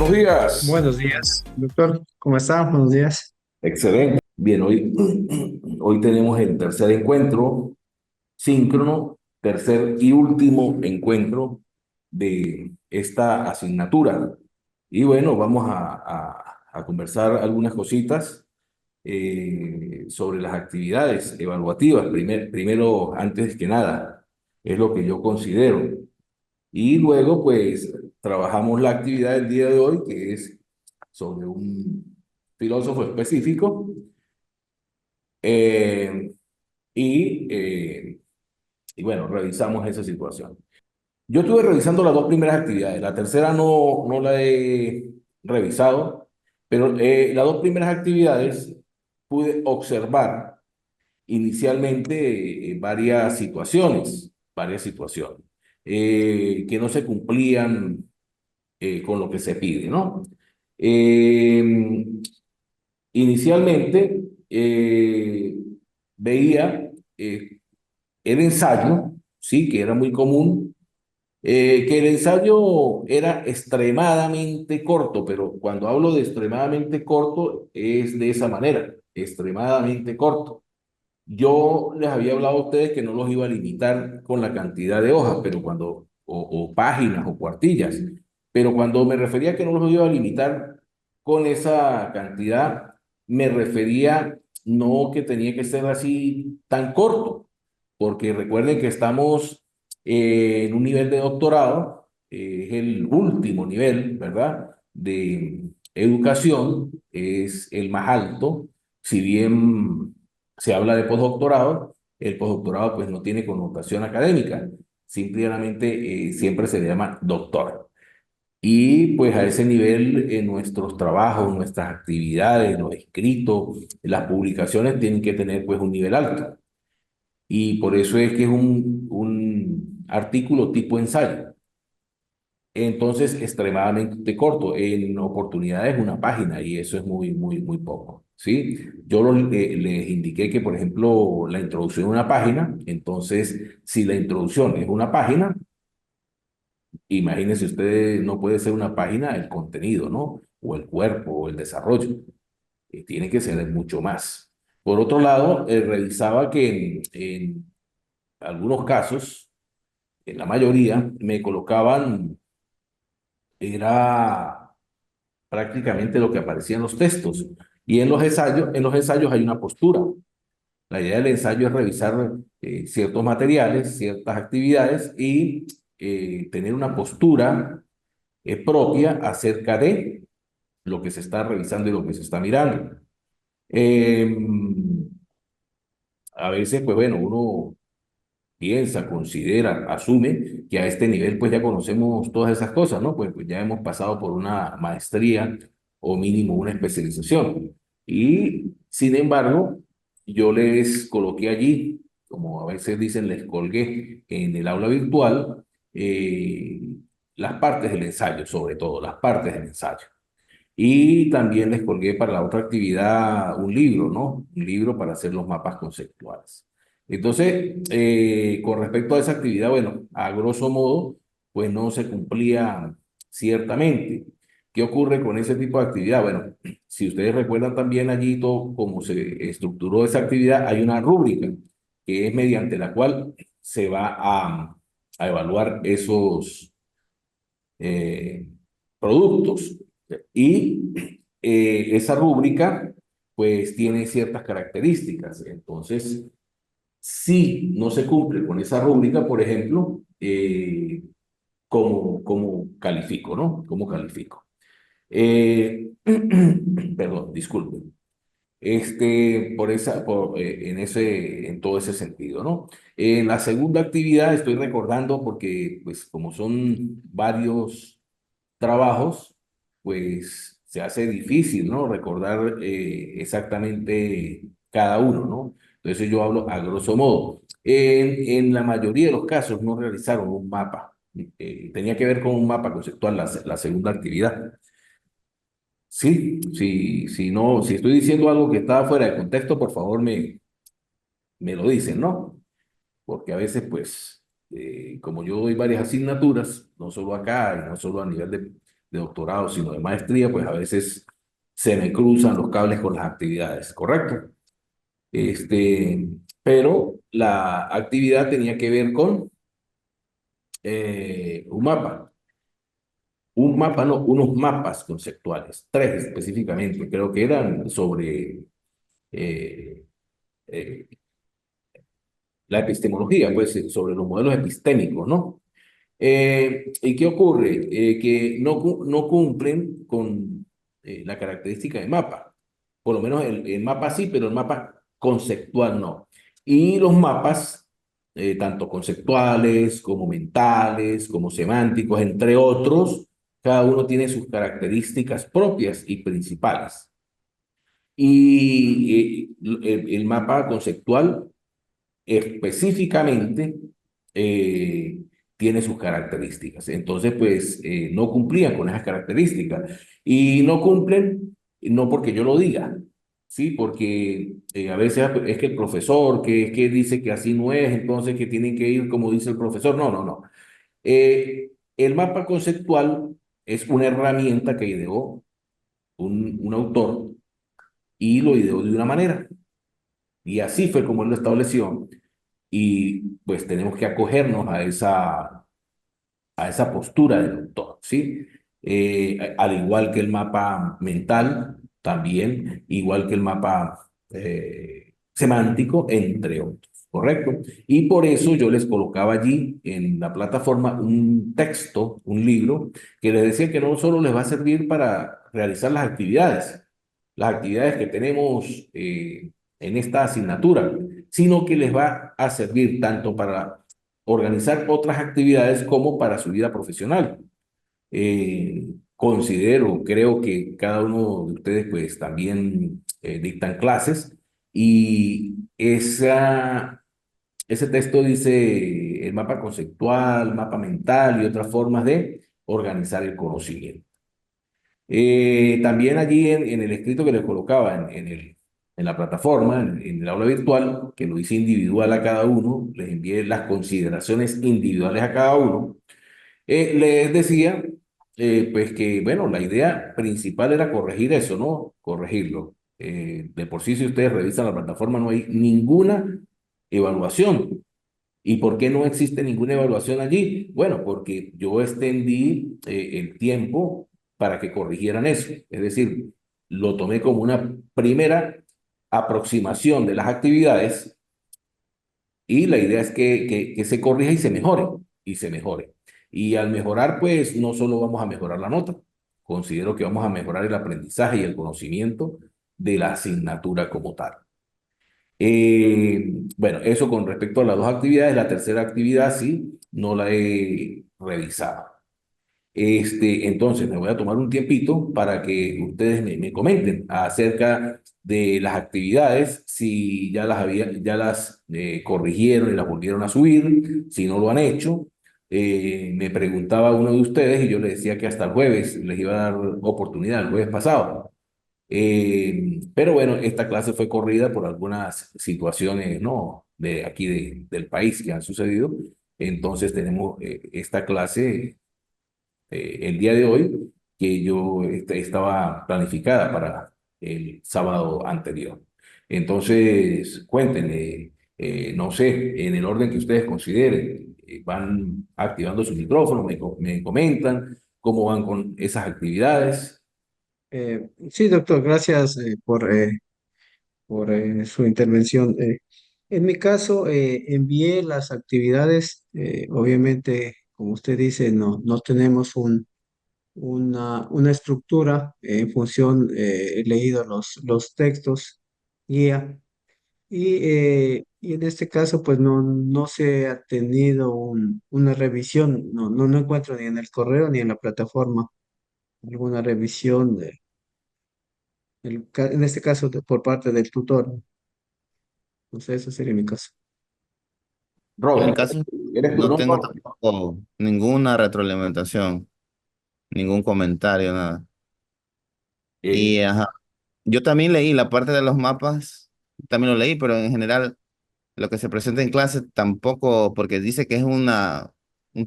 buenos días. Buenos días, doctor. ¿Cómo está? Buenos días. Excelente. Bien, hoy tenemos el tercer encuentro síncrono, tercer y último encuentro de esta asignatura. Y bueno, vamos a conversar algunas cositas sobre las actividades evaluativas. Primero, antes que nada, es lo que yo considero. Y luego, pues, trabajamos la actividad del día de hoy, que es sobre un filósofo específico, eh, y, eh, y bueno, revisamos esa situación. Yo estuve revisando las dos primeras actividades, la tercera no la he revisado, pero las dos primeras actividades pude observar inicialmente varias situaciones que no se cumplían con lo que se pide, ¿no? Eh, Inicialmente veía el ensayo, sí, que era muy común, que el ensayo era extremadamente corto, pero cuando hablo de extremadamente corto es de esa manera, extremadamente corto. Yo les había hablado a ustedes que no los iba a limitar con la cantidad de hojas, pero o páginas o cuartillas, pero cuando me refería a que no los iba a limitar con esa cantidad, me refería no que tenía que ser así tan corto, porque recuerden que estamos en un nivel de doctorado, es el último nivel, ¿verdad? De educación, es el más alto, si bien se habla de postdoctorado, el postdoctorado pues no tiene connotación académica, simplemente siempre se le llama doctor. Y pues a ese nivel nuestros trabajos, nuestras actividades, los escritos, las publicaciones tienen que tener pues un nivel alto. Y por eso es que es un artículo tipo ensayo. Entonces, extremadamente corto. En oportunidades, una página, y eso es muy poco. ¿Sí? Les indiqué que, por ejemplo, la introducción es una página. Entonces, si la introducción es una página, imagínense ustedes, no puede ser una página el contenido, ¿no? O el cuerpo, o el desarrollo. Tiene que ser mucho más. Por otro lado, revisaba que en algunos casos, en la mayoría, me colocaban, era prácticamente lo que aparecía en los textos. Y en los ensayos hay una postura. La idea del ensayo es revisar ciertos materiales, ciertas actividades y tener una postura propia acerca de lo que se está revisando y lo que se está mirando. Eh, a veces, pues bueno, uno piensa, considera, asume que a este nivel pues ya conocemos todas esas cosas, ¿no? Pues ya hemos pasado por una maestría o mínimo una especialización. Y sin embargo, yo les coloqué allí, como a veces dicen, les colgué en el aula virtual, eh, las partes del ensayo, sobre todo, las partes del ensayo. Y también les colgué para la otra actividad un libro, ¿no? Un libro para hacer los mapas conceptuales. Entonces, con respecto a esa actividad, bueno, a grosso modo, pues no se cumplía ciertamente. ¿Qué ocurre con ese tipo de actividad? Bueno, si ustedes recuerdan también allí todo cómo se estructuró esa actividad, hay una rúbrica que es mediante la cual se va a evaluar esos eh, productos. Y esa rúbrica, pues, tiene ciertas características. Entonces, si no se cumple con esa rúbrica, por ejemplo, ¿cómo califico, no? ¿Cómo califico? Perdón, disculpen. En todo ese sentido, ¿no? En la segunda actividad estoy recordando porque, pues, como son varios trabajos, pues se hace difícil, ¿no? Recordar exactamente cada uno, ¿no? Entonces yo hablo a grosso modo. En la mayoría de los casos no realizaron un mapa. Tenía que ver con un mapa conceptual la segunda actividad. Sí, sí, no, si estoy diciendo algo que está fuera de contexto, por favor me lo dicen, ¿no? Porque a veces, pues, como yo doy varias asignaturas, no solo acá, y no solo a nivel de doctorado, sino de maestría, pues a veces se me cruzan los cables con las actividades, ¿correcto? Este, pero la actividad tenía que ver con un mapa. Un mapa, no, unos mapas conceptuales, tres específicamente, creo que eran sobre eh, eh, la epistemología, pues sobre los modelos epistémicos, ¿no? ¿Y qué ocurre? Que no cumplen con la característica de mapa. Por lo menos el mapa sí, pero el mapa conceptual no. Y los mapas, tanto conceptuales como mentales, como semánticos, entre otros, cada uno tiene sus características propias y principales. Y el mapa conceptual específicamente eh, tiene sus características. Entonces, pues no cumplían con esas características. Y no cumplen, no porque yo lo diga, ¿sí? Porque a veces es que el profesor, que dice que así no es, entonces que tienen que ir como dice el profesor. No, no, no. El mapa conceptual es una herramienta que ideó un autor y lo ideó de una manera. Y así fue como él lo estableció. Y pues tenemos que acogernos a esa postura del autor, ¿sí? Al igual que el mapa mental, también, igual que el mapa semántico, entre otros, ¿correcto? Y por eso yo les colocaba allí en la plataforma un texto, un libro, que les decía que no solo les va a servir para realizar las actividades que tenemos en esta asignatura, sino que les va a servir tanto para organizar otras actividades como para su vida profesional. Considero, creo que cada uno de ustedes pues también dictan clases y ese texto dice el mapa conceptual, mapa mental y otras formas de organizar el conocimiento. También allí en el escrito que les colocaba en la plataforma, en el aula virtual, que lo hice individual a cada uno, les envié las consideraciones individuales a cada uno. Les decía, pues que, bueno, la idea principal era corregir eso, ¿no? Corregirlo. De por sí, si ustedes revisan la plataforma, no hay ninguna evaluación. ¿Y por qué no existe ninguna evaluación allí? Bueno, porque yo extendí el tiempo para que corrigieran eso. Es decir, lo tomé como una primera aproximación de las actividades y la idea es que se corrija y se mejore, y se mejore. Y al mejorar, pues no solo vamos a mejorar la nota, considero que vamos a mejorar el aprendizaje y el conocimiento de la asignatura como tal. Bueno, eso con respecto a las dos actividades. La tercera actividad sí, no la he revisado. Entonces, me voy a tomar un tiempito para que ustedes me comenten acerca de las actividades, si ya las corrigieron y las volvieron a subir, si no lo han hecho. Me preguntaba uno de ustedes y yo le decía que hasta el jueves les iba a dar oportunidad, el jueves pasado. Pero bueno, esta clase fue corrida por algunas situaciones, ¿no? De aquí del país que han sucedido. Entonces tenemos esta clase el día de hoy que yo estaba planificada para el sábado anterior. Entonces, cuéntenme, no sé, en el orden que ustedes consideren, van activando su micrófono, me comentan cómo van con esas actividades. Sí, doctor, gracias por su intervención. En mi caso, envié las actividades. Obviamente, como usted dice, no tenemos una estructura en función, he leído los textos, guía, y en este caso, pues no se ha tenido una revisión. No encuentro ni en el correo ni en la plataforma alguna revisión, en este caso por parte del tutor. No sé, eso sería mi caso. En mi Robert, caso, ¿eres tú, no no, tengo Robert? tampoco ninguna retroalimentación, ningún comentario, nada. Eh, Y ajá, yo también leí la parte de los mapas, también lo leí, pero en general lo que se presenta en clase tampoco, porque dice que es un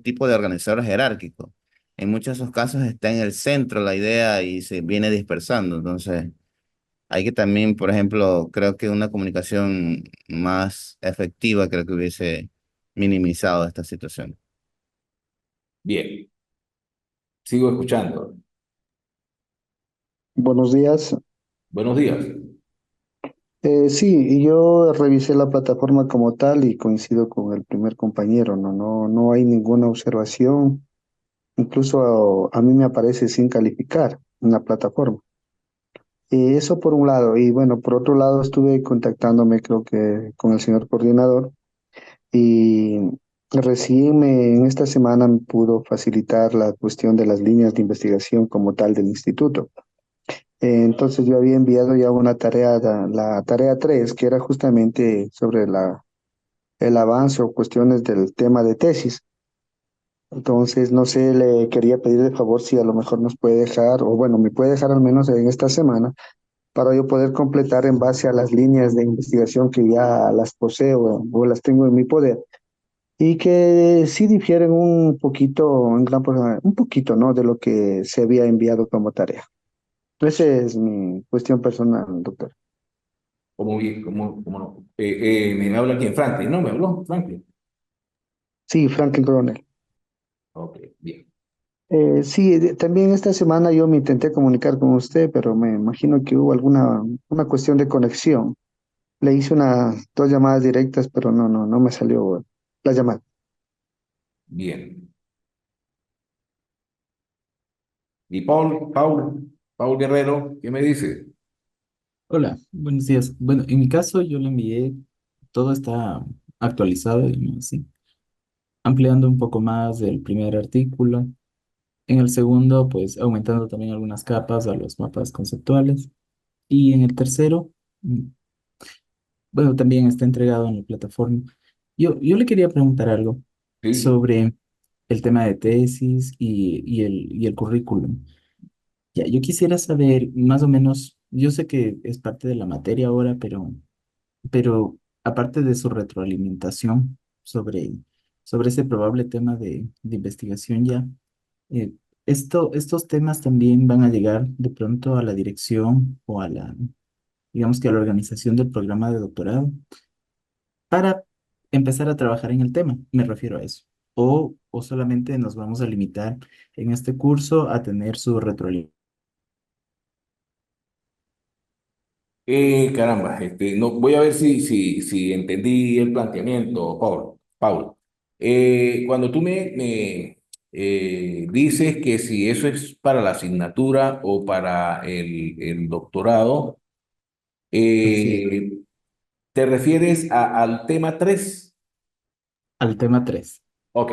tipo de organizador jerárquico. en muchos de esos casos está en el centro la idea y se viene dispersando. Entonces, hay que también, por ejemplo, creo que una comunicación más efectiva creo que hubiese minimizado esta situación. Bien, sigo escuchando. Buenos días. Buenos días. Sí, yo revisé la plataforma como tal y coincido con el primer compañero, no hay ninguna observación. Incluso a mí me aparece sin calificar en la plataforma. Eso por un lado. Y bueno, por otro lado estuve contactándome creo que con el señor coordinador y en esta semana me pudo facilitar la cuestión de las líneas de investigación como tal del instituto. Entonces yo había enviado ya una tarea, la tarea 3 que era justamente sobre el avance o cuestiones del tema de tesis. Entonces, no sé, le quería pedir de favor si a lo mejor nos puede dejar, o bueno, me puede dejar al menos en esta semana, para yo poder completar en base a las líneas de investigación que ya las poseo o las tengo en mi poder, y que sí difieren un poquito, un poquito, ¿no? De lo que se había enviado como tarea. Esa es mi cuestión personal, doctor. ¿Cómo no? Me habla aquí en Franklin, ¿no? ¿Me habló Franklin? Sí, Franklin Coronel. Ok, bien. Sí, también esta semana yo me intenté comunicar con usted, pero me imagino que hubo una cuestión de conexión. Le hice dos llamadas directas, pero no me salió la llamada. Bien. ¿Y Paul Guerrero, qué me dice? Hola, buenos días. Bueno, en mi caso yo le envié, todo está actualizado, digamos así, ampliando un poco más del primer artículo. En el segundo, pues aumentando también algunas capas a los mapas conceptuales. Y en el tercero, bueno, también está entregado en la plataforma. Yo le quería preguntar algo Sí. sobre el tema de tesis y el currículum. Ya, yo quisiera saber más o menos, yo sé que es parte de la materia ahora, pero aparte de su retroalimentación sobre ese probable tema de investigación ya, eh, estos temas también van a llegar de pronto a la dirección o digamos que a la organización del programa de doctorado para empezar a trabajar en el tema, me refiero a eso. O solamente nos vamos a limitar en este curso a tener su retroalimentación. Caramba, no, voy a ver si entendí el planteamiento, Paul. Cuando tú me dices que si eso es para la asignatura o para el doctorado, Así es, eh, ¿te refieres al tema 3? al tema 3. Ok.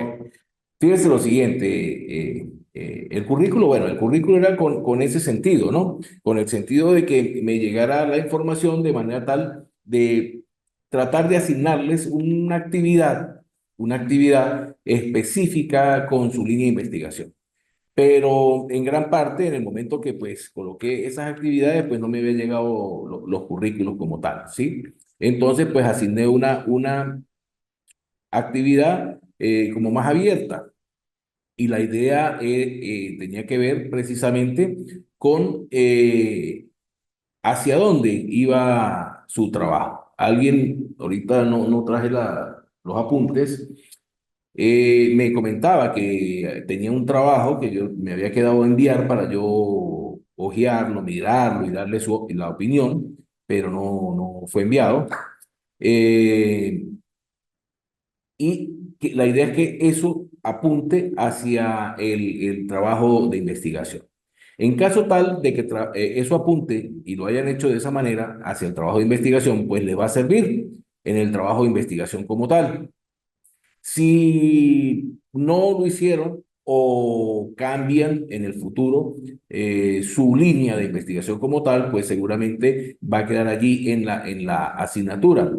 Fíjese lo siguiente, el currículo, bueno, el currículo era con ese sentido, ¿no? Con el sentido de que me llegara la información de manera tal de tratar de asignarles una actividad específica con su línea de investigación. Pero en gran parte, en el momento que pues coloqué esas actividades, pues no me habían llegado los currículos como tal, ¿sí? Entonces, pues asigné una actividad como más abierta y la idea tenía que ver precisamente con hacia dónde iba su trabajo. Alguien, ahorita no traje los apuntes, me comentaba que tenía un trabajo que yo me había quedado a enviar para yo hojearlo, mirarlo y darle la opinión, pero no fue enviado. Eh, y que la idea es que eso apunte hacia el trabajo de investigación. En caso tal de que eso apunte y lo hayan hecho de esa manera hacia el trabajo de investigación, pues le va a servir en el trabajo de investigación como tal. Si no lo hicieron o cambian en el futuro su línea de investigación como tal, pues seguramente va a quedar allí en la asignatura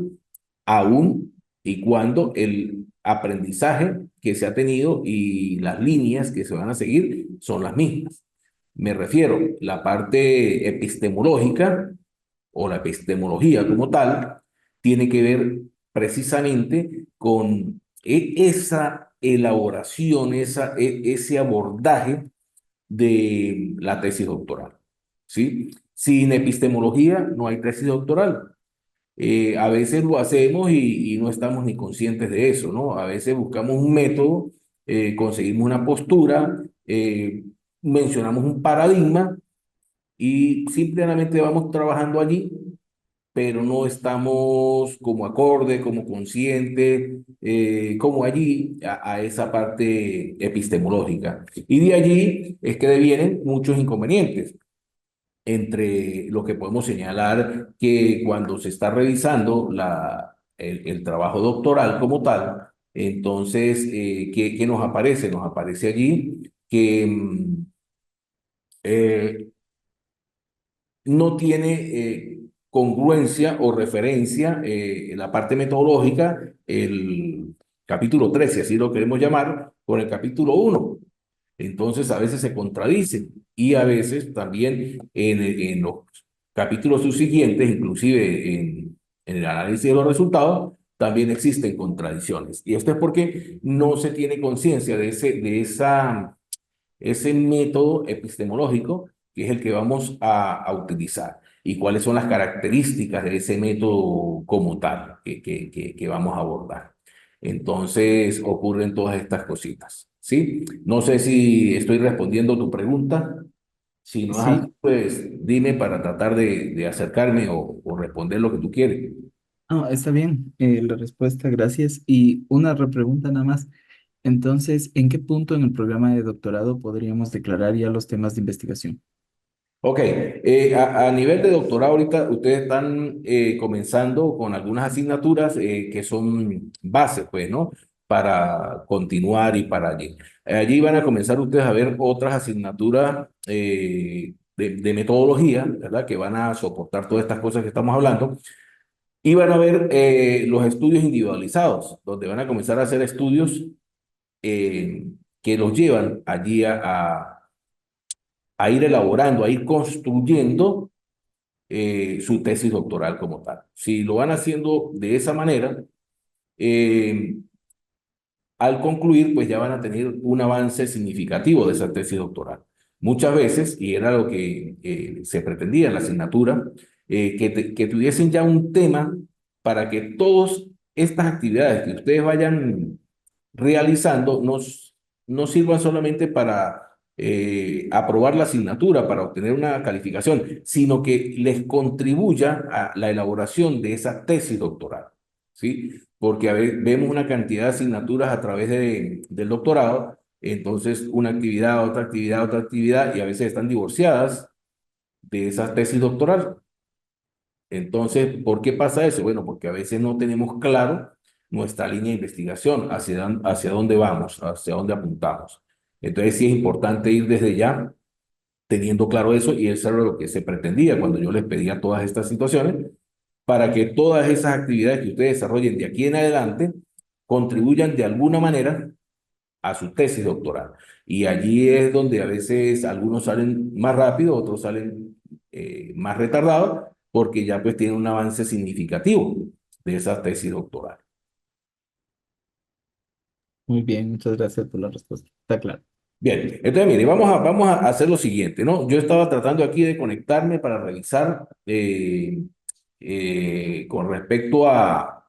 aún y cuando el aprendizaje que se ha tenido y las líneas que se van a seguir son las mismas. Me refiero, la parte epistemológica o la epistemología como tal tiene que ver precisamente con esa elaboración, ese abordaje de la tesis doctoral, ¿sí? Sin epistemología no hay tesis doctoral. A veces lo hacemos y no estamos ni conscientes de eso, ¿no? A veces buscamos un método, conseguimos una postura, mencionamos un paradigma y simplemente vamos trabajando allí, pero no estamos como acorde, como consciente, como allí a esa parte epistemológica. Y de allí es que devienen muchos inconvenientes entre lo que podemos señalar que cuando se está revisando el trabajo doctoral como tal, entonces, ¿qué nos aparece? Nos aparece allí que eh, no tiene congruencia o referencia en la parte metodológica, el capítulo 3 si así lo queremos llamar, con el capítulo 1. Entonces, a veces se contradicen y a veces también en los capítulos subsiguientes, inclusive en el análisis de los resultados, también existen contradicciones. Y esto es porque no se tiene conciencia ese método epistemológico que es el que vamos a utilizar y cuáles son las características de ese método como tal que vamos a abordar. Entonces ocurren todas estas cositas, ¿sí? No sé si estoy respondiendo tu pregunta. Si no es así, Sí, pues dime para tratar de acercarme o responder lo que tú quieres. no, está bien la respuesta, gracias. Y una repregunta nada más. Entonces, ¿en qué punto en el programa de doctorado podríamos declarar ya los temas de investigación? Ok, a nivel de doctorado ahorita ustedes están comenzando con algunas asignaturas que son bases, pues, ¿no? Para continuar y para allí. Allí van a comenzar ustedes a ver otras asignaturas de metodología, ¿verdad? Que van a soportar todas estas cosas que estamos hablando. Y van a ver los estudios individualizados, donde van a comenzar a hacer estudios eh, que los llevan allí a ir elaborando, a ir construyendo su tesis doctoral como tal. Si lo van haciendo de esa manera, eh, al concluir, pues ya van a tener un avance significativo de esa tesis doctoral. Muchas veces, y era lo que se pretendía en la asignatura, que tuviesen ya un tema para que todas estas actividades que ustedes vayan realizando no sirvan solamente para aprobar la asignatura, para obtener una calificación, sino que les contribuya a la elaboración de esa tesis doctoral, ¿sí? Porque vemos una cantidad de asignaturas a través del doctorado, entonces una actividad, otra actividad, otra actividad, y a veces están divorciadas de esa tesis doctoral. Entonces, ¿por qué pasa eso? Bueno, porque a veces no tenemos claro nuestra línea de investigación, hacia dónde vamos, hacia dónde apuntamos. Entonces, sí es importante ir desde ya teniendo claro eso, y eso era lo que se pretendía cuando yo les pedía todas estas situaciones, para que todas esas actividades que ustedes desarrollen de aquí en adelante contribuyan de alguna manera a su tesis doctoral. Y allí es donde a veces algunos salen más rápido, otros salen más retardados, porque ya pues tienen un avance significativo de esa tesis doctoral. Muy bien, muchas gracias por la respuesta. Está claro. Bien, entonces mire, vamos a hacer lo siguiente, ¿no? Yo estaba tratando aquí de conectarme para revisar con respecto a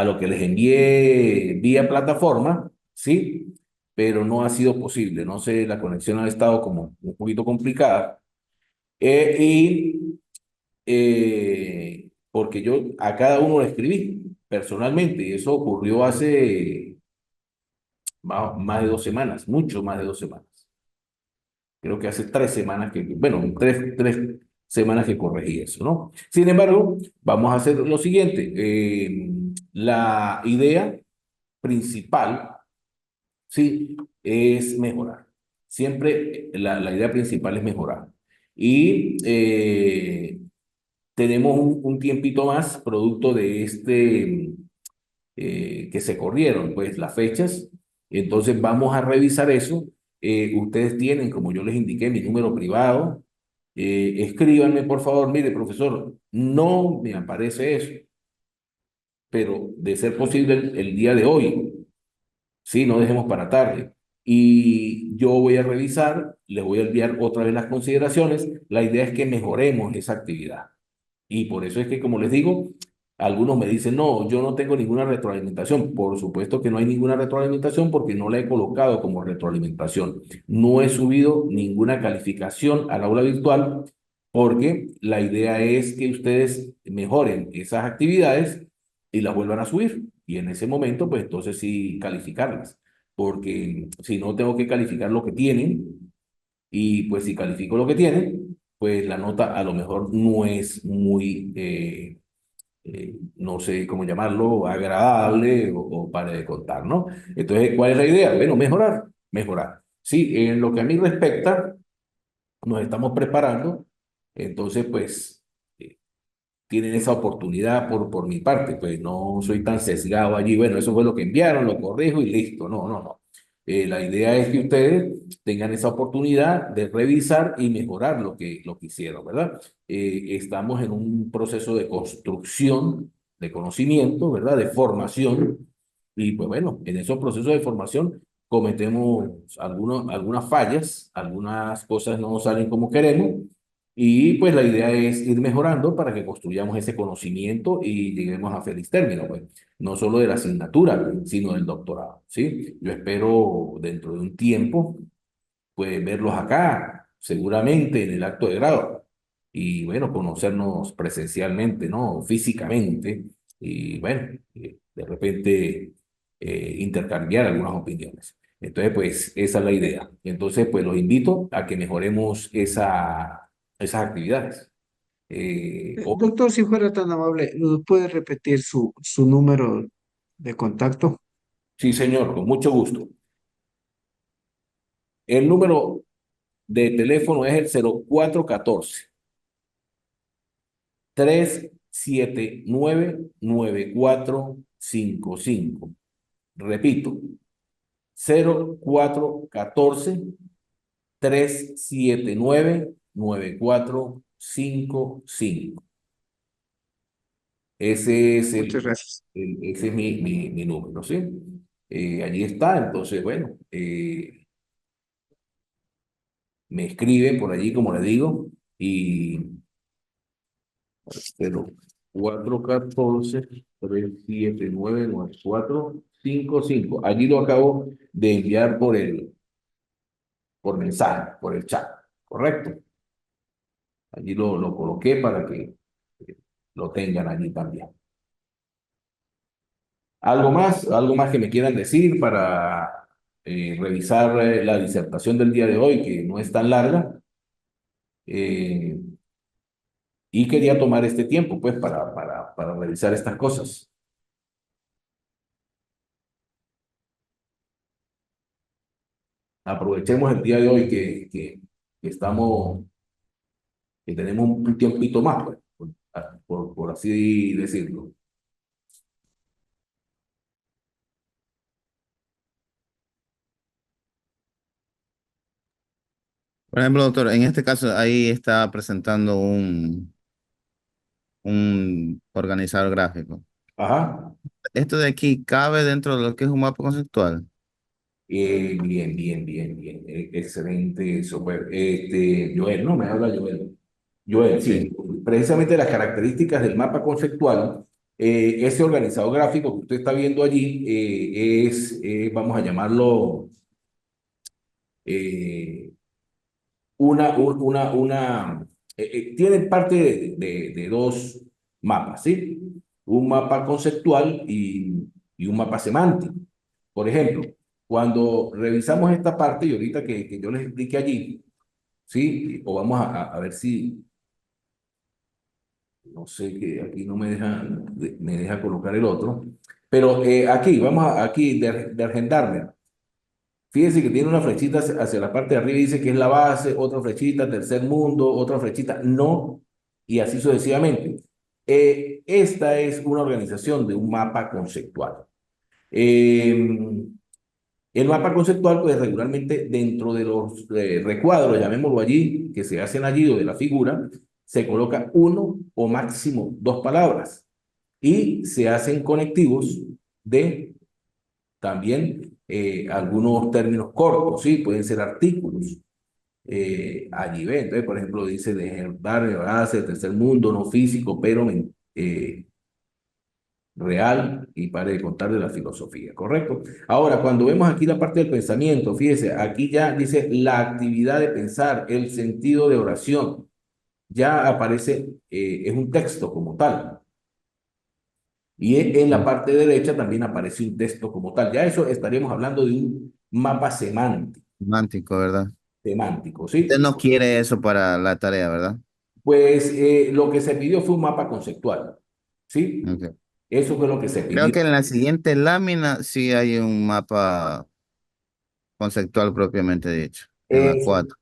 lo que les envié vía plataforma, ¿sí? Pero no ha sido posible, no sé, la conexión ha estado como un poquito complicada. Porque yo a cada uno le escribí personalmente, y eso ocurrió hace más de 2 semanas, mucho más de 2 semanas. Creo que hace 3 semanas bueno, tres semanas que corregí eso, ¿no? Sin embargo, vamos a hacer lo siguiente. La idea principal, sí, es mejorar. Siempre la idea principal es mejorar. Y tenemos un tiempito más producto de que se corrieron, pues las fechas. Entonces vamos a revisar eso. Ustedes tienen, como yo les indiqué, mi número privado. Escríbanme, por favor. Mire, profesor, no me aparece eso, pero de ser posible el día de hoy. Sí, no dejemos para tarde. Y yo voy a revisar, les voy a enviar otra vez las consideraciones. La idea es que mejoremos esa actividad. Y por eso es que, como les digo, algunos me dicen, no, yo no tengo ninguna retroalimentación. Por supuesto que no hay ninguna retroalimentación porque no la he colocado como retroalimentación. No he subido ninguna calificación al aula virtual porque la idea es que ustedes mejoren esas actividades y las vuelvan a subir. Y en ese momento, pues entonces sí calificarlas. Porque si no, tengo que calificar lo que tienen y pues si califico lo que tienen, pues la nota a lo mejor no es muy, no sé cómo llamarlo, agradable o para de contar, ¿no? Entonces, ¿cuál es la idea? Bueno, mejorar, mejorar. Sí, en lo que a mí respecta, nos estamos preparando, entonces, pues, tienen esa oportunidad por mi parte, pues no soy tan sesgado allí, bueno, eso fue lo que enviaron, lo corrijo y listo, no, no, no. La idea es que ustedes tengan esa oportunidad de revisar y mejorar lo que hicieron, ¿verdad? Estamos en un proceso de construcción de conocimiento, ¿verdad? De formación, y pues bueno, en esos procesos de formación cometemos algunas fallas, algunas cosas no salen como queremos, y pues la idea es ir mejorando para que construyamos ese conocimiento y lleguemos a feliz término, pues, no solo de la asignatura, sino del doctorado, ¿sí? Yo espero dentro de un tiempo, pues, verlos acá, seguramente en el acto de grado, y bueno, conocernos presencialmente, ¿no? Físicamente, y bueno, de repente intercambiar algunas opiniones. Entonces, pues, esa es la idea. Entonces, pues, los invito a que mejoremos esas actividades. O- Doctor, si fuera tan amable, ¿nos puede repetir su número de contacto? sí, señor, con mucho gusto. El número de teléfono es el 0414-379-9455. Repito, 0414-379-9455. Ese es Muchas gracias. ese es mi número, ¿sí? Allí está, entonces, bueno, me escriben por allí, como le digo, y 0414-379-9455. Allí lo acabo de enviar por mensaje, por el chat, ¿correcto? Allí lo coloqué para que lo tengan allí también. ¿Algo más que me quieran decir para revisar la disertación del día de hoy, que no es tan larga? Eh, y quería tomar este tiempo, pues, para revisar estas cosas. Aprovechemos el día de hoy que estamos, que tenemos un tiempito más, pues, por así decirlo. Por ejemplo, doctor, en este caso ahí está presentando un organizador gráfico. Ajá. ¿Esto de aquí cabe dentro de lo que es un mapa conceptual? Bien, bien, bien, bien. Excelente eso, pues. Joel, no me habla Joel. Joel, Sí. sí. Precisamente las características del mapa conceptual, ese organizador gráfico que usted está viendo allí vamos a llamarlo, eh, tiene parte de dos mapas, ¿sí? Un mapa conceptual y un mapa semántico. Por ejemplo, cuando revisamos esta parte, y ahorita que yo les expliqué allí, ¿sí? O vamos a ver si, no sé, que aquí no me deja colocar el otro, pero aquí, aquí, de agendarme. Fíjense que tiene una flechita hacia la parte de arriba y dice que es la base, otra flechita, tercer mundo, otra flechita, no, y así sucesivamente. Esta es una organización de un mapa conceptual. Eh, el mapa conceptual, pues regularmente dentro de los recuadros, llamémoslo allí, que se hacen allí o de la figura, se coloca uno o máximo dos palabras y se hacen conectivos de también algunos términos cortos, ¿sí? Pueden ser artículos. Allí ve, entonces, por ejemplo, dice de dar base del tercer mundo, no físico, pero real, y pare de contar de la filosofía, ¿correcto? Ahora, cuando vemos aquí la parte del pensamiento, fíjese, aquí ya dice la actividad de pensar, el sentido de oración, ya aparece, es un texto como tal. Y en la parte derecha también aparece un texto como tal. Ya eso estaríamos hablando de un mapa semántico, Semántico, ¿verdad? semántico, Usted ¿sí? no quiere eso para la tarea, ¿verdad? Pues lo que se pidió fue un mapa conceptual, ¿sí? Ok. Eso fue lo que se Creo pidió. que en la siguiente lámina sí hay un mapa conceptual propiamente dicho, en la Eso 4.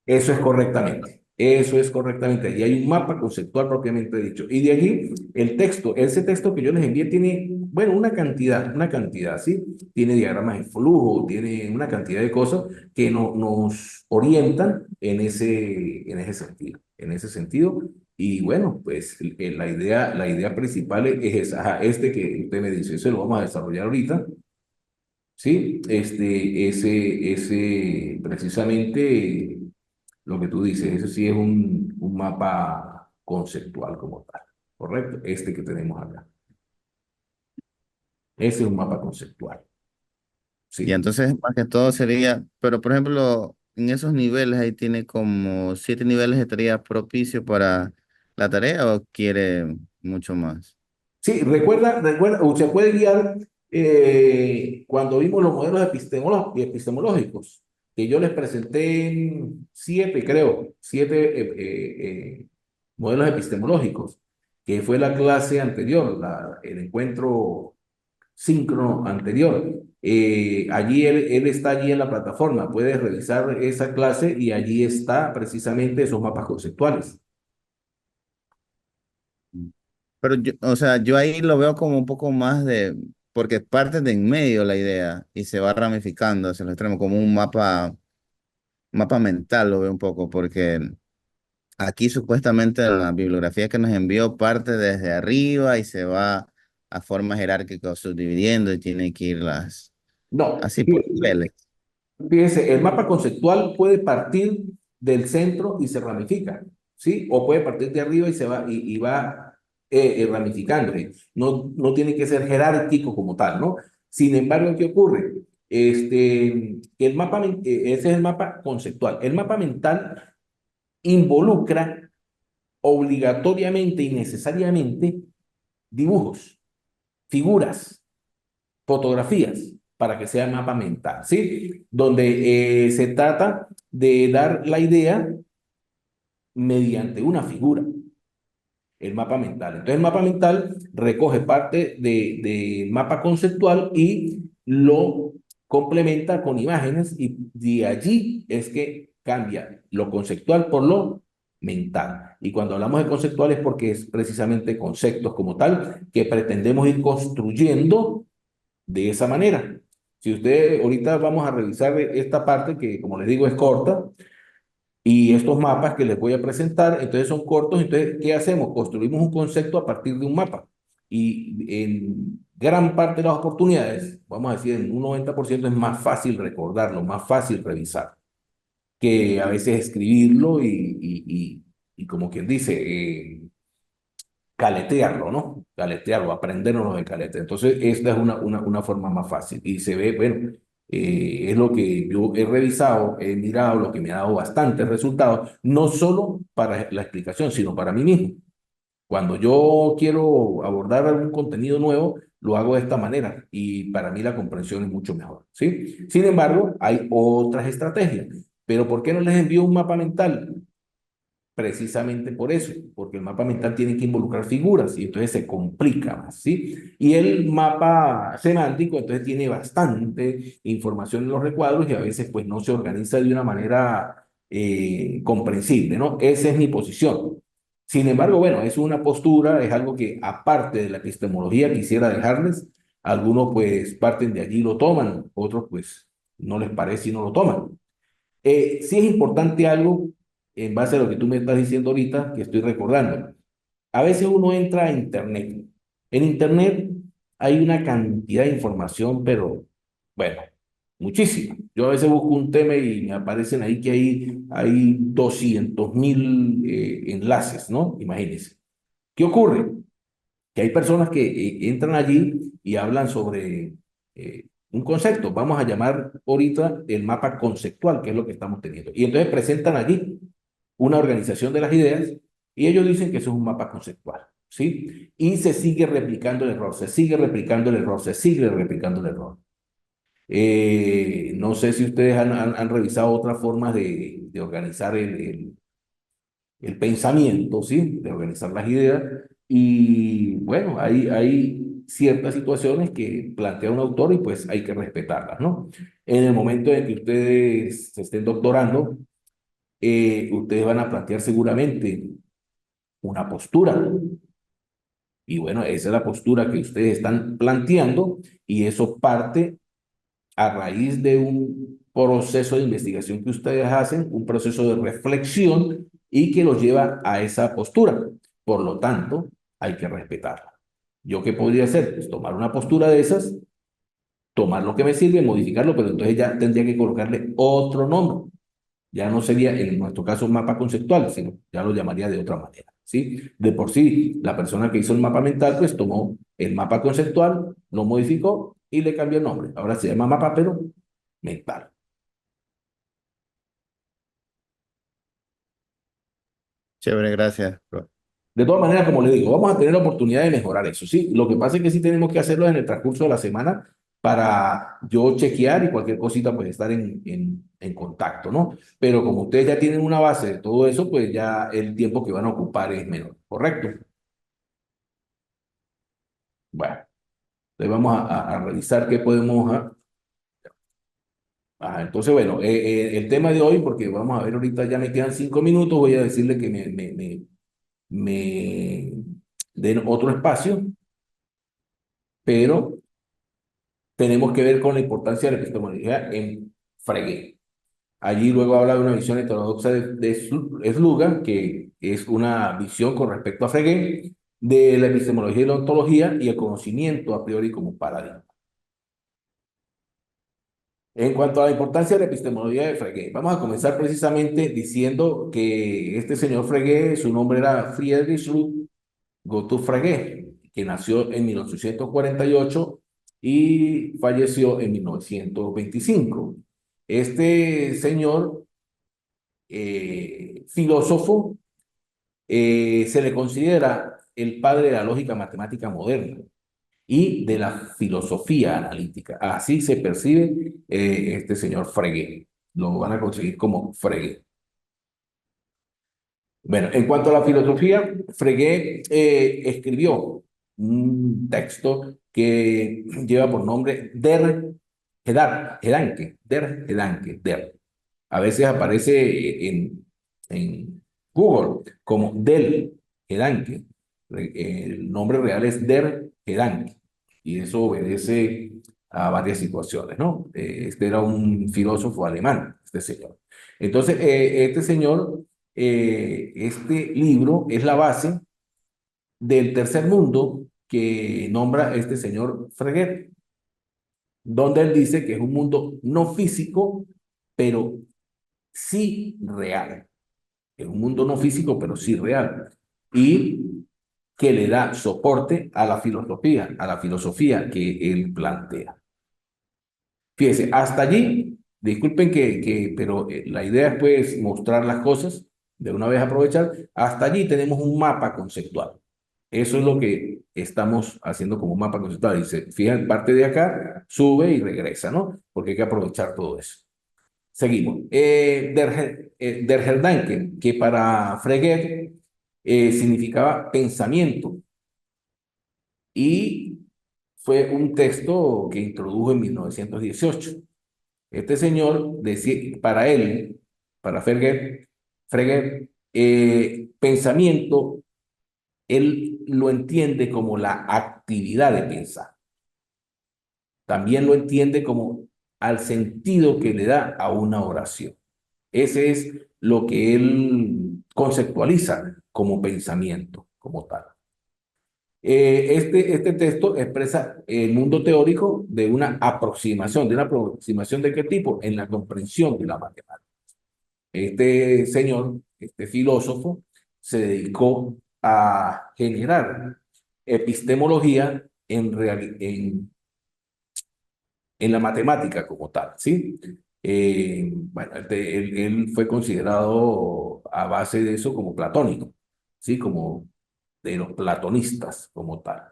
Eso es correctamente. Eso es correctamente. Y hay un mapa conceptual propiamente dicho. Y de allí el texto, ese texto que yo les envié tiene, bueno, una cantidad, ¿sí? Tiene diagramas de flujo, tiene una cantidad de cosas que nos orientan en ese sentido, en ese sentido. Y bueno, pues la idea principal es esa, ajá, este que usted me dice, eso lo vamos a desarrollar ahorita. Sí, precisamente lo que tú dices, eso sí es un mapa conceptual como tal, ¿correcto? Este que tenemos acá. Ese es un mapa conceptual, Y ¿sí? entonces, más que todo sería, pero por ejemplo, en esos niveles ahí tiene como 7 niveles, ¿estaría propicio para la tarea o quiere mucho más? Sí, recuerda, usted puede guiar cuando vimos los modelos epistemológicos, que yo les presenté en 7, creo, 7 modelos epistemológicos, que fue la clase anterior, el encuentro síncrono anterior. Allí él está allí en la plataforma, puedes revisar esa clase y allí está precisamente esos mapas conceptuales. Pero yo, o sea, yo ahí lo veo como un poco más de, porque parte de en medio la idea y se va ramificando hacia los extremos, como un mapa mental lo veo un poco, porque aquí supuestamente en la bibliografía que nos envió parte desde arriba y se va a forma jerárquica subdividiendo y tiene que ir No, así por niveles. fíjese, el mapa conceptual puede partir del centro y se ramifica, ¿sí? O puede partir de arriba y se va y va ramificándose. No tiene que ser jerárquico como tal, ¿no? Sin embargo, ¿qué ocurre? Ese es el mapa conceptual. El mapa mental involucra obligatoriamente y necesariamente dibujos, figuras, fotografías para que sea mapa mental, ¿sí? Donde se trata de dar la idea mediante una figura, el mapa mental. Entonces el mapa mental recoge parte del mapa conceptual y lo complementa con imágenes y de allí es que cambia lo conceptual por lo mental. Y cuando hablamos de conceptual es porque es precisamente conceptos como tal que pretendemos ir construyendo de esa manera. Si usted, ahorita vamos a revisar esta parte que, como les digo, es corta, y estos mapas que les voy a presentar, entonces son cortos, entonces, ¿qué hacemos? Construimos un concepto a partir de un mapa. Y en gran parte de las oportunidades, vamos a decir, en un 90% es más fácil recordarlo, más fácil revisar, que a veces escribirlo y como quien dice, caletearlo, ¿no? Caletearlo, aprendernos de calete. Entonces, esta es una forma más fácil. Y se ve, bueno, es lo que yo he revisado, he mirado, lo que me ha dado bastantes resultados, no solo para la explicación, sino para mí mismo. Cuando yo quiero abordar algún contenido nuevo, lo hago de esta manera y para mí la comprensión es mucho mejor, ¿sí? Sin embargo, hay otras estrategias. Pero ¿por qué no les envío un mapa mental? Precisamente por eso, porque el mapa mental tiene que involucrar figuras y entonces se complica más, ¿sí? Y el mapa semántico entonces tiene bastante información en los recuadros y a veces pues no se organiza de una manera comprensible, ¿no? Esa es mi posición. Sin embargo, bueno, es una postura, es algo que aparte de la epistemología quisiera dejarles. Algunos pues parten de allí y lo toman, otros pues no les parece y no lo toman. Sí es importante algo en base a lo que tú me estás diciendo ahorita, que estoy recordando. A veces uno entra a Internet. En Internet hay una cantidad de información, pero bueno. muchísimas. Yo a veces busco un tema y me aparecen ahí que hay 200.000 enlaces, ¿no? Imagínense. ¿Qué ocurre? Que hay personas que entran allí y hablan sobre un concepto. Vamos a llamar ahorita el mapa conceptual, que es lo que estamos teniendo. Y entonces presentan allí una organización de las ideas y ellos dicen que eso es un mapa conceptual, ¿sí? Y se sigue replicando el error, se sigue replicando el error, se sigue replicando el error. No sé si ustedes han revisado otras formas de organizar el pensamiento, ¿sí? De organizar las ideas. Y bueno, hay ciertas situaciones que plantea un autor y pues hay que respetarlas, ¿no? En el momento en que ustedes se estén doctorando, ustedes van a plantear seguramente una postura. Y bueno, esa es la postura que ustedes están planteando y eso parte a raíz de un proceso de investigación que ustedes hacen, un proceso de reflexión y que los lleva a esa postura. Por lo tanto, hay que respetarla. ¿Yo qué podría hacer? Pues tomar una postura de esas, tomar lo que me sirve, modificarlo, pero entonces ya tendría que colocarle otro nombre. Ya no sería, en nuestro caso, un mapa conceptual, sino ya lo llamaría de otra manera, ¿sí? De por sí, la persona que hizo el mapa mental, pues tomó el mapa conceptual, lo modificó y le cambió el nombre. Ahora se llama mapa, pero mental. Chévere, gracias, bro. De todas maneras, como le digo, vamos a tener la oportunidad de mejorar eso, ¿sí? Lo que pasa es que sí tenemos que hacerlo en el transcurso de la semana para yo chequear y cualquier cosita, pues estar en contacto, ¿no? Pero como ustedes ya tienen una base de todo eso, pues ya el tiempo que van a ocupar es menor, ¿correcto? Bueno, entonces vamos a revisar qué podemos... entonces, bueno, el tema de hoy, porque vamos a ver ahorita, ya me quedan 5 minutos, voy a decirle que me den otro espacio, pero tenemos que ver con la importancia de la epistemología en Frege. Allí luego habla de una visión heterodoxa de Sluga, que es una visión con respecto a Frege, de la epistemología y la ontología y el conocimiento a priori como paradigma. En cuanto a la importancia de la epistemología de Frege, vamos a comenzar precisamente diciendo que este señor Frege, su nombre era Friedrich Ludwig Gottlob Frege, que nació en 1848 y falleció en 1925. Este señor filósofo se le considera el padre de la lógica matemática moderna y de la filosofía analítica. Así se percibe este señor Frege. Lo van a conseguir como Frege. Bueno, en cuanto a la filosofía, Frege escribió un texto que lleva por nombre Der Gedanke, Der. A veces aparece en Google como Del Gedanke. El nombre real es Der Gedanke y eso obedece a varias situaciones, ¿no? Este era un filósofo alemán, este señor. Entonces, este señor, este libro es la base del tercer mundo que nombra este señor Frege, donde él dice que es un mundo no físico, pero sí real. Es un mundo no físico, pero sí real. Y que le da soporte a la filosofía que él plantea. Fíjese, hasta allí, disculpen pero la idea es pues mostrar las cosas, de una vez aprovechar, hasta allí tenemos un mapa conceptual. Eso es lo que estamos haciendo como un mapa conceptual. Y se fijan, parte de acá, sube y regresa, ¿no? Porque hay que aprovechar todo eso. Seguimos. Der Gedanke, que para Frege significaba pensamiento y fue un texto que introdujo en 1918. Este señor decía, para él, para Frege, pensamiento, él lo entiende como la actividad de pensar. También lo entiende como al sentido que le da a una oración. Ese es lo que él conceptualiza como pensamiento, como tal. Este texto expresa el mundo teórico ¿de una aproximación de qué tipo? En la comprensión de la matemática. Este señor, este filósofo, se dedicó a generar epistemología en la matemática como tal, ¿sí? Bueno, él fue considerado a base de eso como platónico, ¿sí? Como de los platonistas como tal.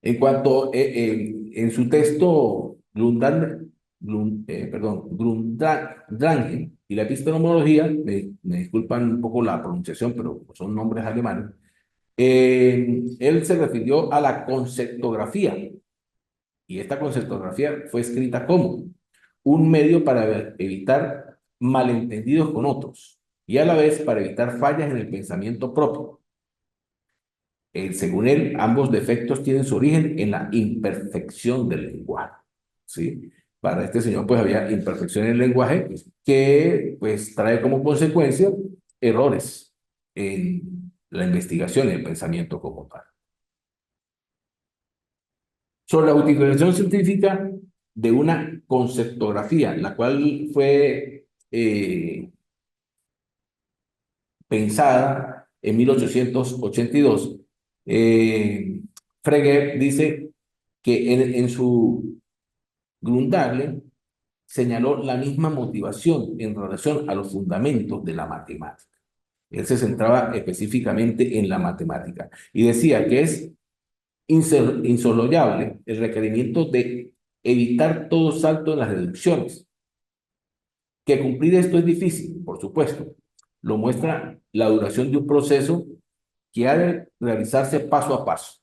En cuanto, en su texto, Grundranje y la epistemología, me disculpan un poco la pronunciación, pero son nombres alemanes, él se refirió a la conceptografía, y esta conceptografía fue escrita como un medio para evitar malentendidos con otros y a la vez para evitar fallas en el pensamiento propio. Según él, ambos defectos tienen su origen en la imperfección del lenguaje, ¿sí? Para este señor, pues había imperfección en el lenguaje que, pues, trae como consecuencia errores en la investigación y el pensamiento como tal. Sobre la utilización científica de una conceptografía, la cual fue pensada en 1882, Frege dice que en su Grundagle señaló la misma motivación en relación a los fundamentos de la matemática. Él se centraba específicamente en la matemática y decía que es insoslayable el requerimiento de evitar todo salto en las deducciones. Que cumplir esto es difícil, por supuesto. Lo muestra la duración de un proceso que ha de realizarse paso a paso.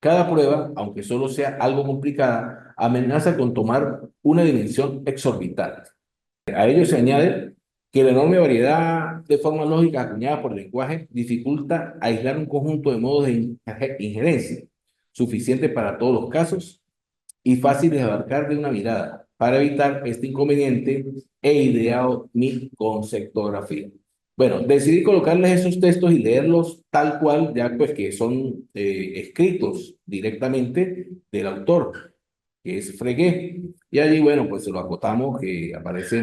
Cada prueba, aunque solo sea algo complicada, amenaza con tomar una dimensión exorbitante. A ello se añade que la enorme variedad de formas lógicas acuñadas por el lenguaje dificulta aislar un conjunto de modos de injerencia suficiente para todos los casos y fácil de abarcar de una mirada. Para evitar este inconveniente, he ideado mi conceptografía. Bueno, decidí colocarles esos textos y leerlos tal cual, ya pues que son escritos directamente del autor, que es Frege. Y allí, bueno, pues se lo acotamos, que aparece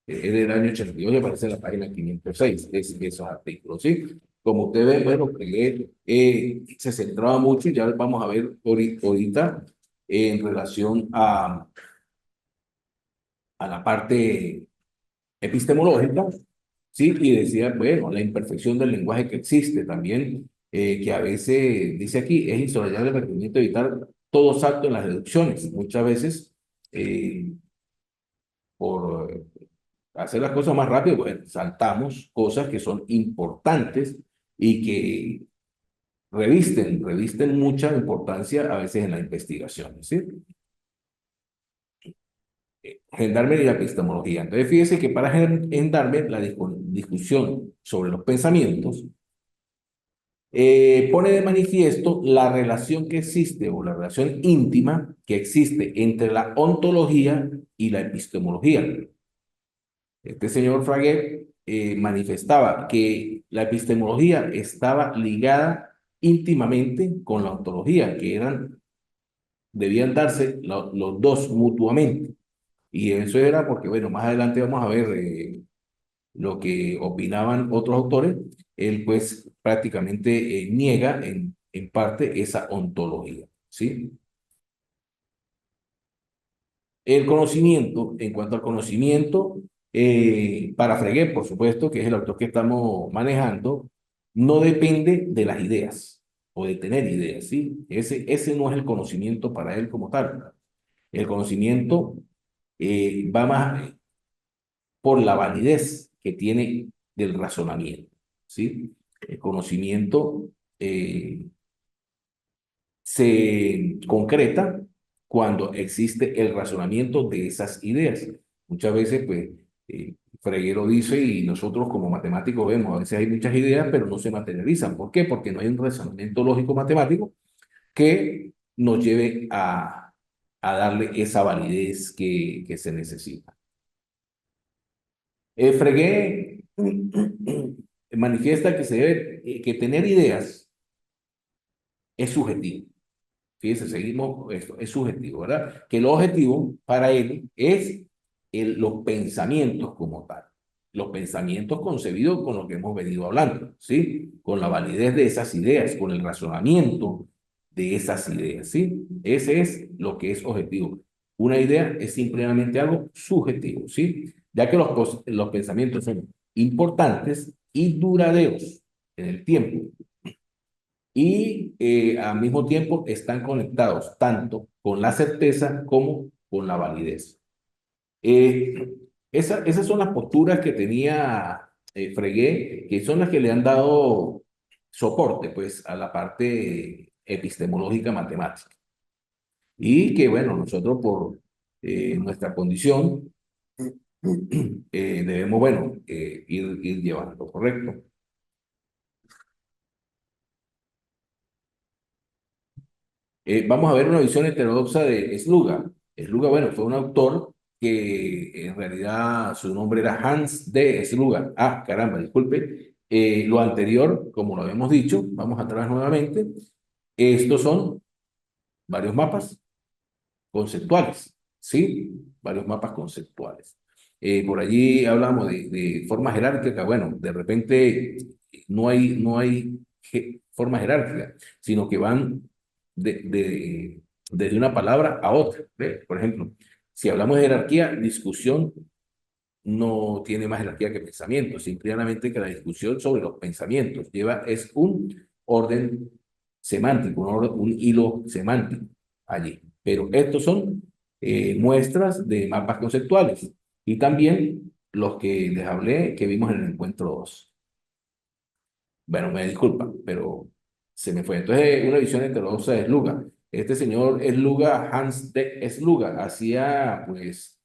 es del año 82 y aparece en la página 506, esos artículos, ¿sí? Como ustedes ven, bueno, Frege se centraba mucho y ya vamos a ver ahorita en relación a la parte epistemológica, ¿sí? Y decía, bueno, la imperfección del lenguaje que existe también, que a veces, dice aquí, es insoslayable el requerimiento de evitar todo salto en las deducciones. Muchas veces, por hacer las cosas más rápido, pues saltamos cosas que son importantes y que revisten mucha importancia a veces en la investigación, ¿sí? Gendarme y la epistemología. Entonces, fíjese que para Gendarme, la discusión sobre los pensamientos pone de manifiesto la relación que existe o la relación íntima que existe entre la ontología y la epistemología. Este señor Frege manifestaba que la epistemología estaba ligada íntimamente con la ontología, que debían darse los dos mutuamente. Y eso era porque, bueno, más adelante vamos a ver lo que opinaban otros autores. Él, pues, prácticamente niega en parte esa ontología, ¿sí? El conocimiento, en cuanto al conocimiento, para Frege, por supuesto, que es el autor que estamos manejando, no depende de las ideas o de tener ideas, ¿sí? Ese no es el conocimiento para él como tal. El conocimiento va más por la validez que tiene del razonamiento, ¿sí? El conocimiento se concreta cuando existe el razonamiento de esas ideas. Muchas veces, pues, Freire dice y nosotros como matemáticos vemos, a veces hay muchas ideas, pero no se materializan. ¿Por qué? Porque no hay un razonamiento lógico matemático que nos lleve a darle esa validez que se necesita. Frege manifiesta que se debe que tener ideas es subjetivo. Fíjense, seguimos, esto es subjetivo, ¿verdad? Que el objetivo para él es los pensamientos como tal. Los pensamientos concebidos con lo que hemos venido hablando, ¿sí? Con la validez de esas ideas, con el razonamiento de esas ideas, ¿sí? Ese es lo que es objetivo. Una idea es simplemente algo subjetivo, ¿sí? Ya que los pensamientos son importantes y duraderos en el tiempo y al mismo tiempo están conectados tanto con la certeza como con la validez. Eh, esas son las posturas que tenía Frege, que son las que le han dado soporte pues, a la parte epistemológica matemática. Y que, bueno, nosotros por nuestra condición debemos, bueno, ir llevando, ¿correcto? Vamos a ver una visión heterodoxa de Sluga. Sluga, bueno, fue un autor que en realidad su nombre era Hans de Sluga. Ah, caramba, disculpe. Lo anterior, como lo habíamos dicho, vamos atrás nuevamente. Estos son varios mapas conceptuales, ¿sí? Varios mapas conceptuales. Por allí hablamos de forma jerárquica. Bueno, de repente no hay forma jerárquica, sino que van desde una palabra a otra. ¿Ve? Por ejemplo, si hablamos de jerarquía, discusión no tiene más jerarquía que pensamiento, simplemente que la discusión sobre los pensamientos es un orden semántico, un hilo semántico allí. Pero estos son muestras de mapas conceptuales y también los que les hablé que vimos en el encuentro 2. Bueno, me disculpan, pero se me fue. Entonces, una visión heterodoxa de Sluga. Este señor Sluga, Hans de Sluga, hacía pues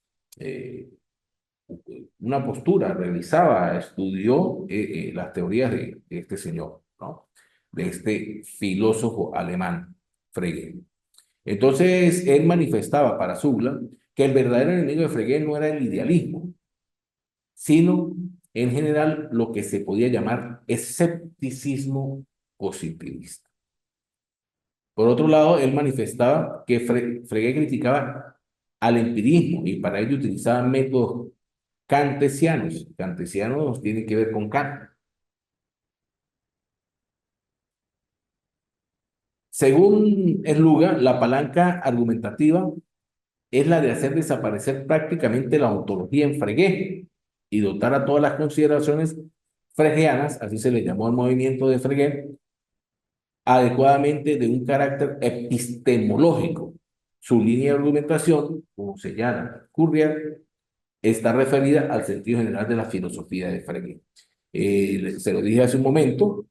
una postura, revisaba, estudió las teorías de este señor, ¿no? De este filósofo alemán, Frege. Entonces, él manifestaba para Zugla que el verdadero enemigo de Frege no era el idealismo, sino en general lo que se podía llamar escepticismo positivista. Por otro lado, él manifestaba que Frege criticaba al empirismo y para ello utilizaba métodos cantesianos. Cantesianos tienen que ver con Kant. Según Sluga, la palanca argumentativa es la de hacer desaparecer prácticamente la ontología en Frege y dotar a todas las consideraciones fregeanas, así se le llamó al movimiento de Frege, adecuadamente de un carácter epistemológico. Su línea de argumentación, como señala Currier, está referida al sentido general de la filosofía de Frege. Se lo dije hace un momento,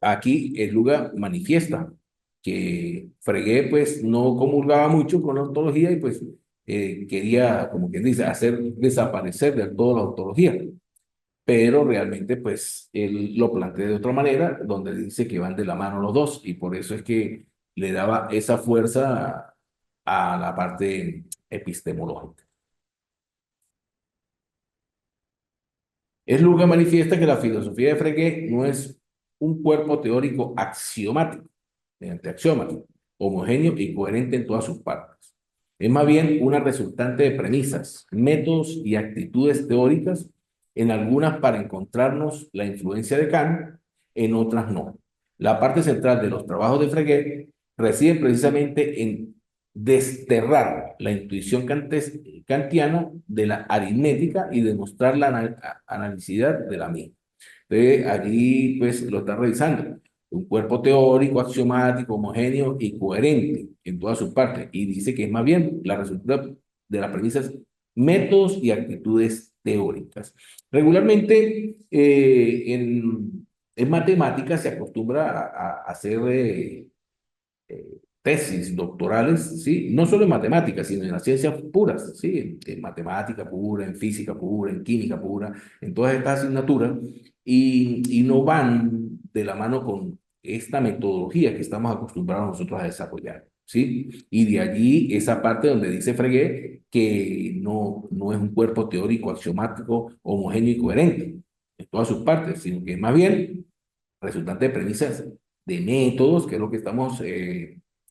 aquí el lugar manifiesta que Frege pues no comulgaba mucho con la ontología y pues quería, como quien dice, hacer desaparecer del todo la ontología, pero realmente pues él lo plantea de otra manera, donde dice que van de la mano los dos y por eso es que le daba esa fuerza a la parte epistemológica. Es Luga manifiesta que la filosofía de Frege no es un cuerpo teórico axiomático, mediante axiomas, homogéneo y coherente en todas sus partes. Es más bien una resultante de premisas, métodos y actitudes teóricas, en algunas para encontrarnos la influencia de Kant, en otras no. La parte central de los trabajos de Frege reside precisamente en desterrar la intuición kantiana de la aritmética y demostrar la analicidad de la misma. Entonces, allí pues lo está revisando. Un cuerpo teórico, axiomático, homogéneo y coherente en todas sus partes. Y dice que es más bien la resultado de las premisas, métodos y actitudes teóricas. Regularmente en matemáticas se acostumbra a hacer tesis doctorales, ¿sí? No solo en matemáticas, sino en las ciencias puras, ¿sí? En matemática pura, en física pura, en química pura, en todas estas asignaturas, y no van de la mano con esta metodología que estamos acostumbrados nosotros a desarrollar, ¿sí? Y de allí esa parte donde dice Frege que no es un cuerpo teórico, axiomático, homogéneo y coherente en todas sus partes, sino que más bien resultante de premisas de métodos, que es lo que estamos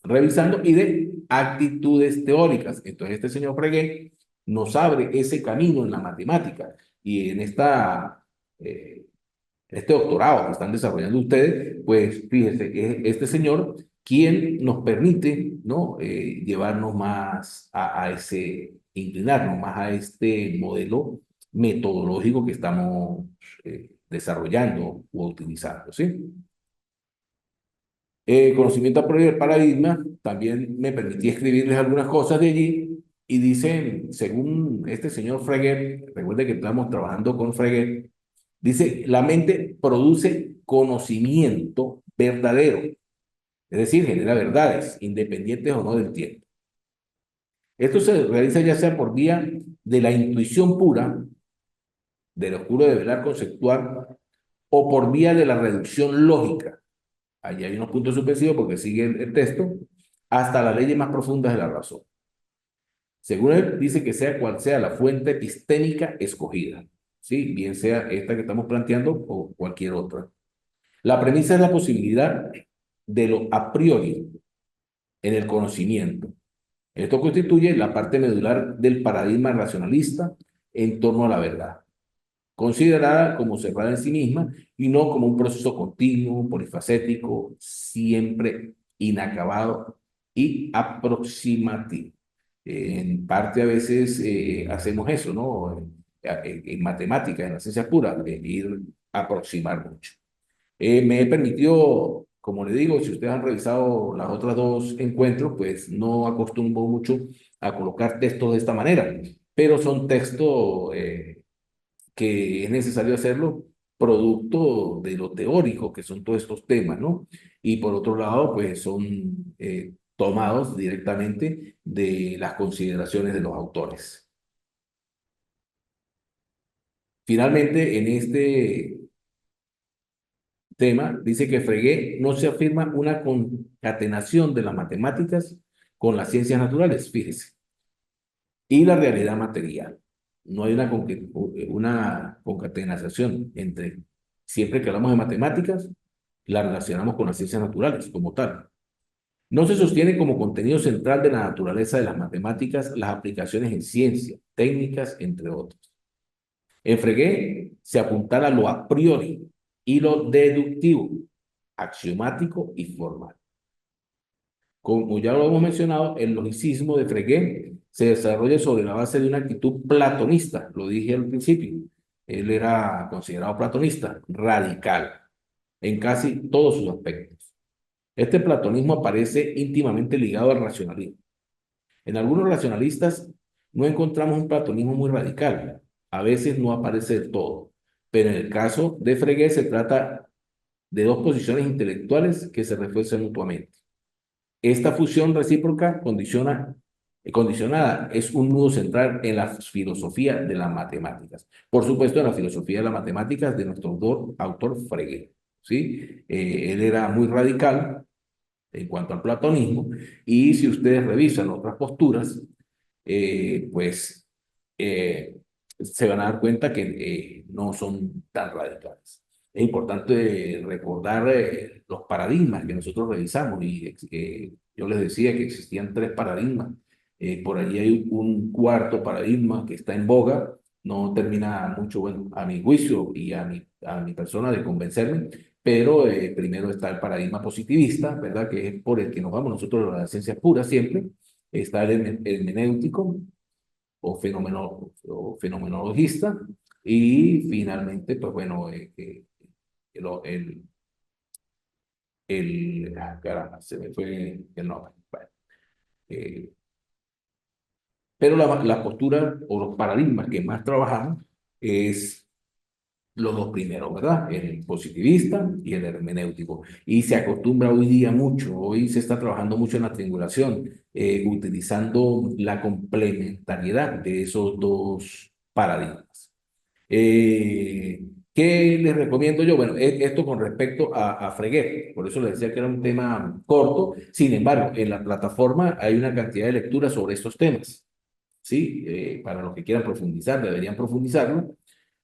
revisando, y de actitudes teóricas. Entonces, este señor Freguet nos abre ese camino en la matemática y en este doctorado que están desarrollando ustedes, pues fíjese, es este señor quien nos permite, ¿no? Llevarnos más a inclinarnos más a este modelo metodológico que estamos desarrollando o utilizando, ¿sí? Conocimiento a prueba del paradigma, también me permití escribirles algunas cosas de allí y dicen, según este señor Freguet, recuerde que estamos trabajando con Freguet, dice, la mente produce conocimiento verdadero, es decir, genera verdades, independientes o no del tiempo. Esto se realiza ya sea por vía de la intuición pura, del oscuro develar conceptual, o por vía de la reducción lógica. Allí hay unos puntos suspensivos porque sigue el texto, hasta las leyes más profundas de la razón. Según él, dice que sea cual sea la fuente epistémica escogida, ¿sí? Bien sea esta que estamos planteando o cualquier otra. La premisa es la posibilidad de lo a priori en el conocimiento. Esto constituye la parte medular del paradigma racionalista en torno a la verdad, considerada como cerrada en sí misma y no como un proceso continuo, polifacético, siempre inacabado y aproximativo. En parte a veces hacemos eso, ¿no? En matemáticas, en la ciencia pura, ir a aproximar mucho. Me he permitido, como le digo, si ustedes han revisado las otras dos encuentros, pues no acostumbro mucho a colocar textos de esta manera, pero son textos que es necesario hacerlo producto de lo teórico que son todos estos temas, ¿no? Y por otro lado, pues son tomados directamente de las consideraciones de los autores. Finalmente, en este tema, dice que Freguet no se afirma una concatenación de las matemáticas con las ciencias naturales, fíjese, y la realidad material. No hay una concatenación entre, siempre que hablamos de matemáticas, la relacionamos con las ciencias naturales como tal. No se sostiene como contenido central de la naturaleza de las matemáticas las aplicaciones en ciencia, técnicas, entre otros. En Freguet se apuntala a lo a priori y lo deductivo, axiomático y formal. Como ya lo hemos mencionado, el logicismo de Freguet se desarrolla sobre la base de una actitud platonista, lo dije al principio. Él era considerado platonista, radical, en casi todos sus aspectos. Este platonismo aparece íntimamente ligado al racionalismo. En algunos racionalistas no encontramos un platonismo muy radical, a veces no aparece del todo, pero en el caso de Freguet se trata de dos posiciones intelectuales que se refuerzan mutuamente. Esta fusión recíproca condicionada es un nudo central en la filosofía de las matemáticas. Por supuesto, en la filosofía de las matemáticas de nuestro autor Freguet, ¿sí? Él era muy radical en cuanto al platonismo y si ustedes revisan otras posturas, pues se van a dar cuenta que no son tan radicales. Es importante recordar los paradigmas que nosotros revisamos y yo les decía que existían tres paradigmas. Por allí hay un cuarto paradigma que está en boga, no termina mucho, bueno, a mi juicio y a mi persona de convencerme, pero primero está el paradigma positivista, ¿verdad? Que es por el que nos vamos nosotros a las ciencias puras siempre. Está el hermenéutico, o fenomenologista, y finalmente, pues bueno, el, el, caramba, se me fue el nombre. Bueno, eh, pero la postura o los paradigmas que más trabajamos es los dos primeros, ¿verdad? El positivista y el hermenéutico. Y se acostumbra hoy día mucho, hoy se está trabajando mucho en la triangulación, utilizando la complementariedad de esos dos paradigmas. Eh, ¿Qué les recomiendo yo? Bueno, esto con respecto a Freguet, por eso les decía que era un tema corto, sin embargo, en la plataforma hay una cantidad de lecturas sobre estos temas, ¿sí? Para los que quieran profundizar, deberían profundizarlo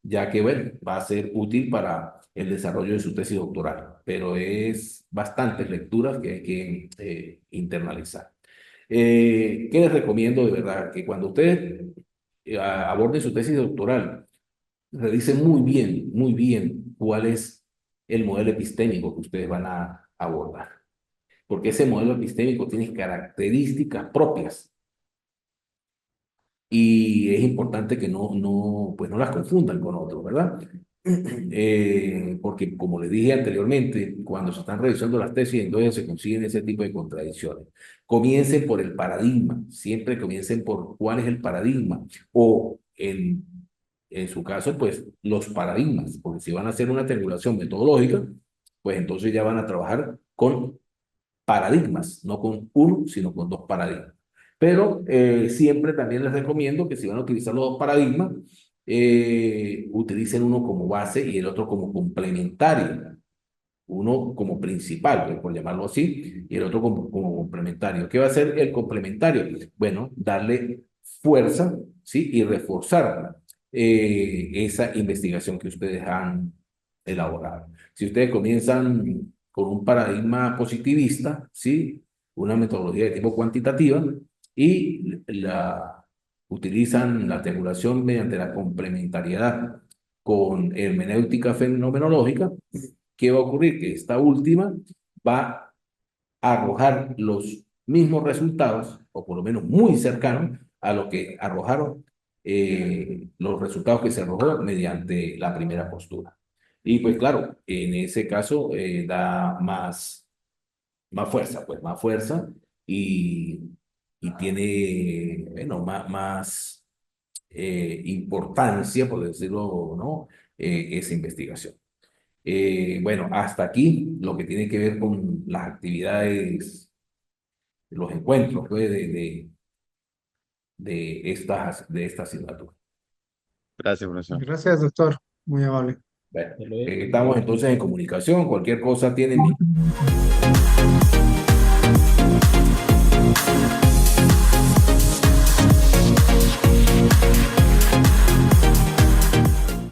ya que, bueno, va a ser útil para el desarrollo de su tesis doctoral, pero es bastantes lecturas que hay que internalizar. ¿Qué les recomiendo de verdad? Que cuando ustedes aborden su tesis doctoral, revisen muy bien cuál es el modelo epistémico que ustedes van a abordar, porque ese modelo epistémico tiene características propias y es importante que pues no las confundan con otros, ¿verdad? Porque como les dije anteriormente, cuando se están revisando las tesis, entonces se consiguen ese tipo de contradicciones. Comiencen por el paradigma, siempre comiencen por cuál es el paradigma, o en su caso, pues los paradigmas, porque si van a hacer una triangulación metodológica, pues entonces ya van a trabajar con paradigmas, no con uno, sino con dos paradigmas. Pero siempre también les recomiendo que si van a utilizar los dos paradigmas, utilicen uno como base y el otro como complementario. Uno como principal, pues, por llamarlo así, y el otro como complementario. ¿Qué va a hacer el complementario? Bueno, darle fuerza, ¿sí? Y reforzar esa investigación que ustedes han elaborado. Si ustedes comienzan con un paradigma positivista, ¿sí? Una metodología de tipo cuantitativa y utilizan la triangulación mediante la complementariedad con hermenéutica fenomenológica, ¿qué va a ocurrir? Que esta última va a arrojar los mismos resultados, o por lo menos muy cercanos a lo que arrojaron los resultados que se arrojó mediante la primera postura. Y pues claro, en ese caso da más fuerza, pues más fuerza y, y tiene, bueno, más importancia, por decirlo, ¿no? Esa investigación. Bueno, hasta aquí lo que tiene que ver con las actividades, los encuentros pues, de esta asignatura. Gracias, profesor. Gracias, doctor. Muy amable. Bueno, Hasta luego. estamos entonces en comunicación. Cualquier cosa tienen mi